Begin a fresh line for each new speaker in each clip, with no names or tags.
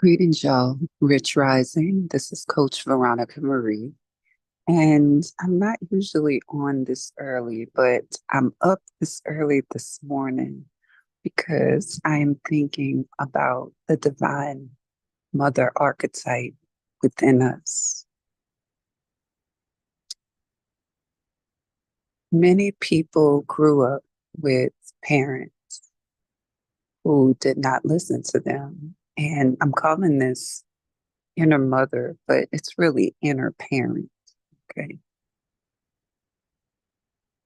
Greetings, y'all. Rich Rising. This is Coach Veronica Marie. And I'm not usually on this early, but I'm up this early this morning because I am thinking about the divine mother archetype within us. Many people grew up with parents who did not listen to them. And I'm calling this inner mother, but it's really inner parent. Okay.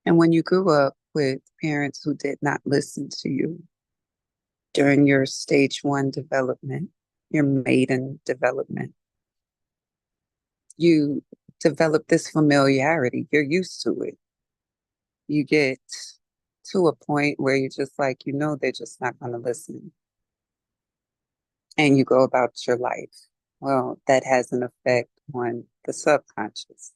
And when you grew up with parents who did not listen to you during your stage one development, your maiden development, you develop this familiarity. You're used to it. You get to a point where you're just like, they're just not going to listen. And you go about your life. Well, that has an effect on the subconscious.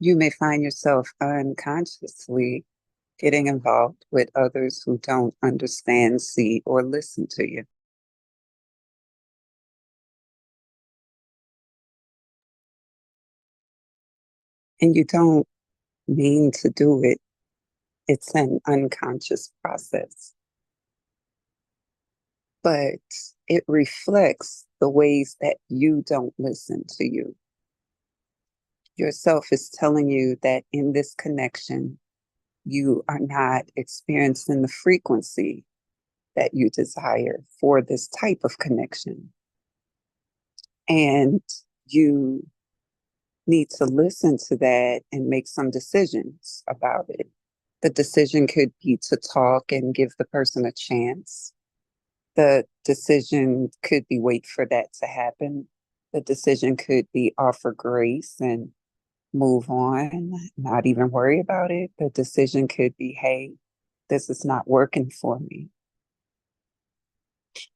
You may find yourself unconsciously getting involved with others who don't understand, see, or listen to you. And you don't mean to do it. It's an unconscious process. But it reflects the ways that you don't listen to you. Yourself is telling you that in this connection, you are not experiencing the frequency that you desire for this type of connection. And you need to listen to that and make some decisions about it. The decision could be to talk and give the person a chance. The decision could be wait for that to happen. The decision could be offer grace and move on, not even worry about it. The decision could be, hey, this is not working for me.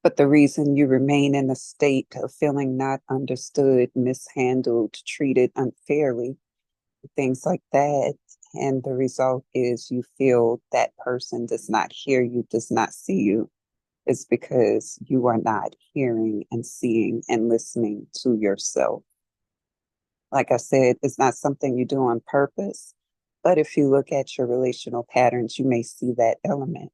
But the reason you remain in a state of feeling not understood, mishandled, treated unfairly, things like that, and the result is you feel that person does not hear you, does not see you, is because you are not hearing and seeing and listening to yourself. Like I said, it's not something you do on purpose, but if you look at your relational patterns, you may see that element.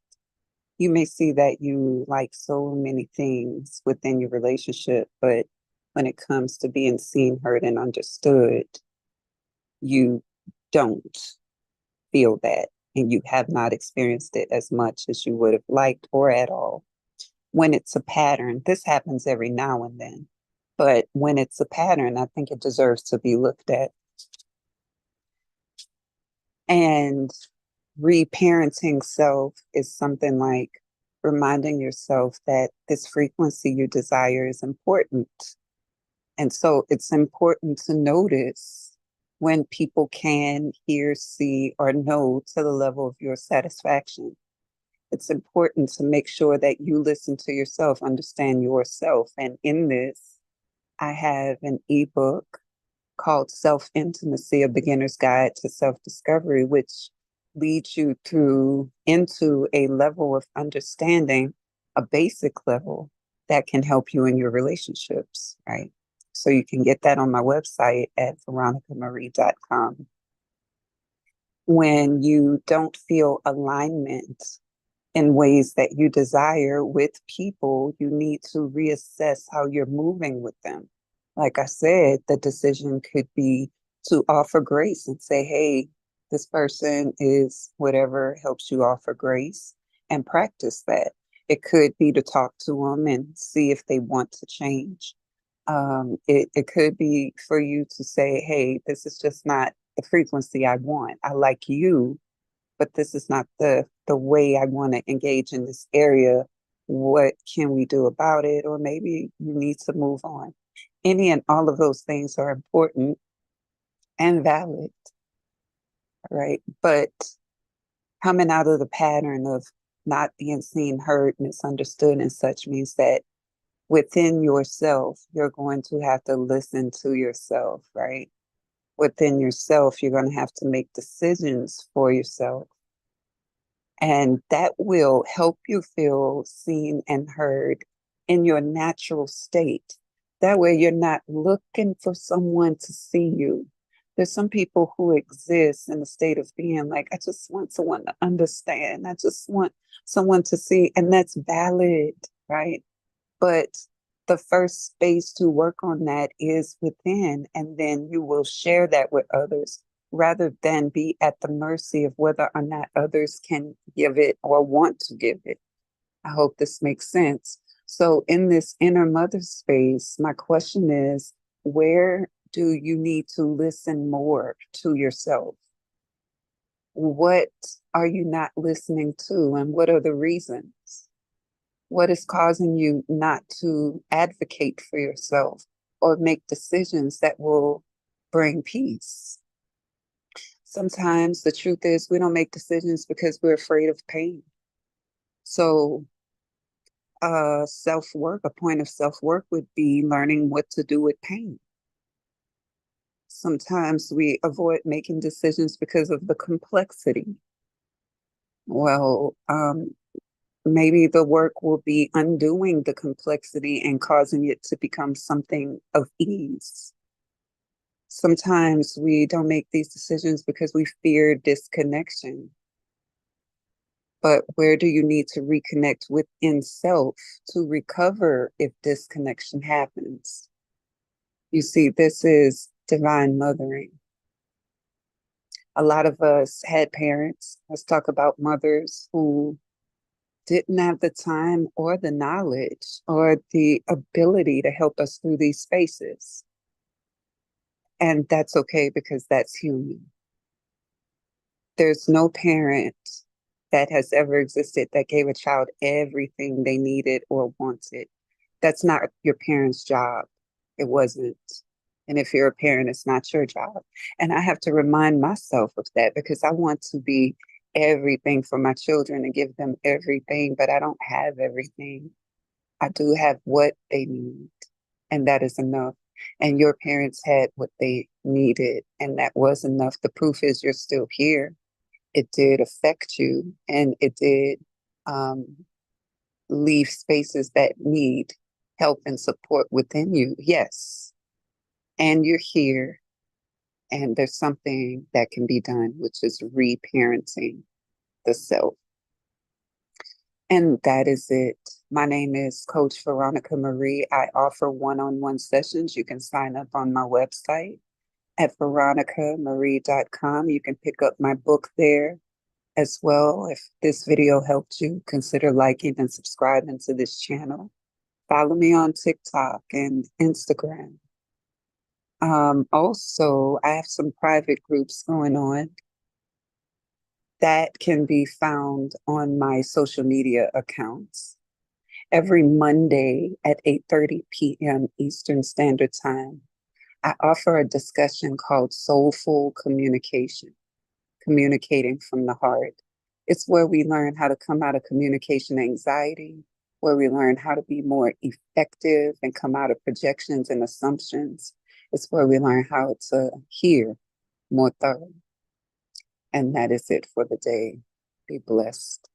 You may see that you like so many things within your relationship, but when it comes to being seen, heard, and understood, you don't feel that, and you have not experienced it as much as you would have liked or at all. When it's a pattern, this happens every now and then, but when it's a pattern, I think it deserves to be looked at. And reparenting self is something like reminding yourself that this frequency you desire is important. And so it's important to notice when people can hear, see, or know to the level of your satisfaction. It's important to make sure that you listen to yourself, understand yourself. And in this, I have an ebook called Self Intimacy, A Beginner's Guide to Self Discovery, which leads you through into a level of understanding, a basic level that can help you in your relationships, right? So you can get that on my website at veronicamarie.com. When you don't feel alignment in ways that you desire with people, you need to reassess how you're moving with them. Like I said, the decision could be to offer grace and say, hey, this person is whatever helps you offer grace and practice that. It could be to talk to them and see if they want to change. It could be for you to say, hey, this is just not the frequency I want. I like you, but this is not the way I want to engage in this area. What can we do about it? Or maybe you need to move on. Any and all of those things are important and valid, right? But coming out of the pattern of not being seen, heard, misunderstood, and such means that within yourself, you're going to have to listen to yourself, right? Within yourself, you're going to have to make decisions for yourself. And that will help you feel seen and heard in your natural state. That way you're not looking for someone to see you. There's some people who exist in the state of being like, I just want someone to understand. I just want someone to see, and that's valid, right? But the first space to work on that is within, and then you will share that with others rather than be at the mercy of whether or not others can give it or want to give it. I hope this makes sense. So, in this inner mother space, my question is, where do you need to listen more to yourself? What are you not listening to, and what are the reasons? What is causing you not to advocate for yourself or make decisions that will bring peace? Sometimes the truth is we don't make decisions because we're afraid of pain. So, self-work, a point of self-work would be learning what to do with pain. Sometimes we avoid making decisions because of the complexity. Well, maybe the work will be undoing the complexity and causing it to become something of ease. Sometimes we don't make these decisions because we fear disconnection. But where do you need to reconnect within self to recover if disconnection happens? You see, this is divine mothering. A lot of us had parents, let's talk about mothers who didn't have the time or the knowledge or the ability to help us through these spaces. And that's okay because that's human. There's no parent that has ever existed that gave a child everything they needed or wanted. That's not your parent's job. It wasn't. And if you're a parent, it's not your job. And I have to remind myself of that because I want to be everything for my children and give them everything, but I don't have everything. I do have what they need, and that is enough. And your parents had what they needed, and that was enough. The proof is you're still here. It did affect you, and it did um, leave spaces that need help and support within you. Yes. And you're here, and there's something that can be done, which is reparenting the self. And that is it. My name is Coach Veronica Marie. I offer one-on-one sessions. You can sign up on my website at veronicamarie.com. You can pick up my book there as well. If this video helped you, consider liking and subscribing to this channel. Follow me on TikTok and Instagram. Also, I have some private groups going on that can be found on my social media accounts. Every Monday at 8:30 p.m. Eastern Standard Time, I offer a discussion called Soulful Communication, Communicating from the Heart. It's where we learn how to come out of communication anxiety, where we learn how to be more effective and come out of projections and assumptions. It's where we learn how to hear more thoroughly. And that is it for the day. Be blessed.